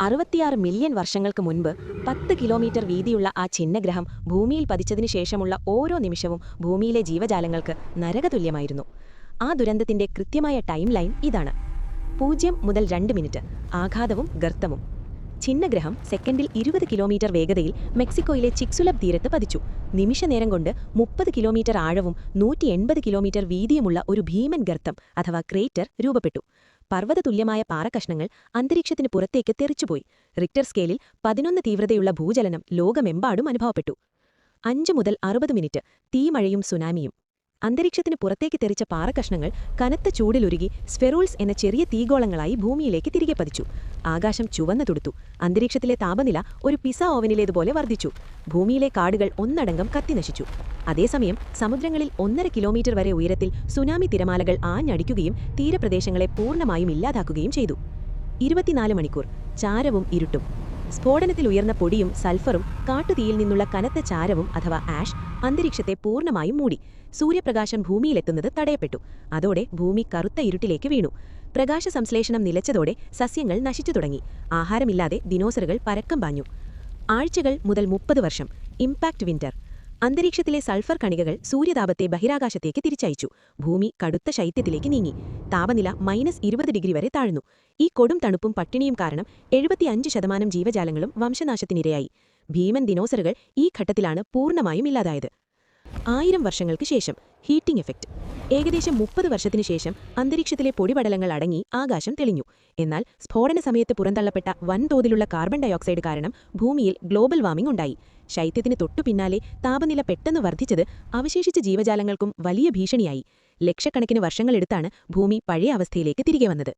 66 million വർഷങ്ങൾക്ക് മുൻപ് 10 kilometre വീതിയുള്ള ആ ചിഹ്നഗ്രഹം ഭൂമിയിൽ പതിച്ചതിനു ശേഷമുള്ള ഓരോ നിമിഷവും ഭൂമിയിലെ ജീവജാലങ്ങൾക്ക് നരകതുല്യമായിരുന്നു. ആ ദുരന്തത്തിന്റെ കൃത്യമായ ടൈം ലൈൻ ഇതാണ്: 0 മുതൽ 2 മിനിറ്റ്, ആഘാതവും ഗർത്തവും. ചിഹ്നഗ്രഹം സെക്കൻഡിൽ 20 കിലോമീറ്റർ വേഗതയിൽ മെക്സിക്കോയിലെ ചിക്സുലബ് തീരത്ത് പതിച്ചു. നിമിഷനേരം കൊണ്ട് 30 കിലോമീറ്റർ ആഴവും 180 കിലോമീറ്റർ വീതിയുമുള്ള ഒരു ഭീമൻ ഗർത്തം അഥവാ ക്രേറ്റർ രൂപപ്പെട്ടു. പർവ്വതതുല്യമായ പാറക്കഷ്ണങ്ങൾ അന്തരീക്ഷത്തിന് പുറത്തേക്ക് തെറിച്ചുപോയി. റിക്ടർ സ്കെയിലിൽ 11 തീവ്രതയുള്ള ഭൂചലനം ലോകമെമ്പാടും അനുഭവപ്പെട്ടു. 5 മുതൽ 60 മിനിറ്റ്, തീമഴയും സുനാമിയും. അന്തരീക്ഷത്തിന് പുറത്തേക്ക് തെറിച്ച പാറക്കഷ്ണങ്ങൾ കനത്ത ചൂടിലുരുകി സ്ഫെറൂൾസ് എന്ന ചെറിയ തീഗോളങ്ങളായി ഭൂമിയിലേക്ക് തിരികെ പതിച്ചു. ആകാശം ചുവന്നു തുടുത്തു. അന്തരീക്ഷത്തിലെ താപനില ഒരു പിസ ഓവനിലേതുപോലെ വർദ്ധിച്ചു. ഭൂമിയിലെ കാടുകൾ ഒന്നടങ്കം കത്തിനശിച്ചു. അതേസമയം സമുദ്രങ്ങളിൽ 1.5 കിലോമീറ്റർ വരെ ഉയരത്തിൽ സുനാമി തിരമാലകൾ ആഞ്ഞടിക്കുകയും തീരപ്രദേശങ്ങളെ പൂർണ്ണമായും ഇല്ലാതാക്കുകയും ചെയ്തു. 24 മണിക്കൂർ, ചാരവും ഇരുട്ടും. സ്ഫോടനത്തിൽ ഉയർന്ന പൊടിയും സൾഫറും കാട്ടുതീയിൽ നിന്നുള്ള കനത്ത ചാരവും അഥവാ ആഷ് അന്തരീക്ഷത്തെ പൂർണ്ണമായും മൂടി. സൂര്യപ്രകാശം ഭൂമിയിലെത്തുന്നത് തടയപ്പെട്ടു. അതോടെ ഭൂമി കറുത്ത ഇരുട്ടിലേക്ക് വീണു. പ്രകാശ സംശ്ലേഷണം നിലച്ചതോടെ സസ്യങ്ങൾ നശിച്ചു തുടങ്ങി. ആഹാരമില്ലാതെ ദിനോസറുകൾ പരക്കം പാഞ്ഞു. ആഴ്ചകൾ മുതൽ 30 വർഷം. Impact winter. അന്തരീക്ഷത്തിലെ സൾഫർ കണികകൾ സൂര്യതാപത്തെ ബഹിരാകാശത്തേക്ക് തിരിച്ചയച്ചു. ഭൂമി കടുത്ത ശൈത്യത്തിലേക്ക് നീങ്ങി. താപനില -20 ഡിഗ്രി വരെ താഴ്ന്നു. ഈ കൊടും തണുപ്പും പട്ടിണിയും കാരണം 75% ജീവജാലങ്ങളും വംശനാശത്തിനിരയായി. ഭീമൻ ദിനോസറുകൾ ഈ ഘട്ടത്തിലാണ് പൂർണ്ണമായും ഇല്ലാതായത്. 1000 വർഷങ്ങൾക്ക് ശേഷം ഹീറ്റിംഗ് എഫക്റ്റ്. ഏകദേശം 30 വർഷത്തിനു ശേഷം അന്തരീക്ഷത്തിലെ പൊടിപടലങ്ങൾ അടങ്ങി ആകാശം തെളിഞ്ഞു. എന്നാൽ സ്ഫോടന സമയത്ത് പുറന്തള്ളപ്പെട്ട വൻതോതിലുള്ള കാർബൺ ഡയോക്സൈഡ് കാരണം ഭൂമിയിൽ ഗ്ലോബൽ വാർമിംഗ് ഉണ്ടായി. ശൈത്യത്തിന് തൊട്ടു പിന്നാലെ താപനില പെട്ടെന്ന് വർദ്ധിച്ചത് അവശേഷിച്ച ജീവജാലങ്ങൾക്കും വലിയ ഭീഷണിയായി. ലക്ഷക്കണക്കിന് വർഷങ്ങളെടുത്താണ് ഭൂമി പഴയ അവസ്ഥയിലേക്ക് തിരികെ വന്നത്.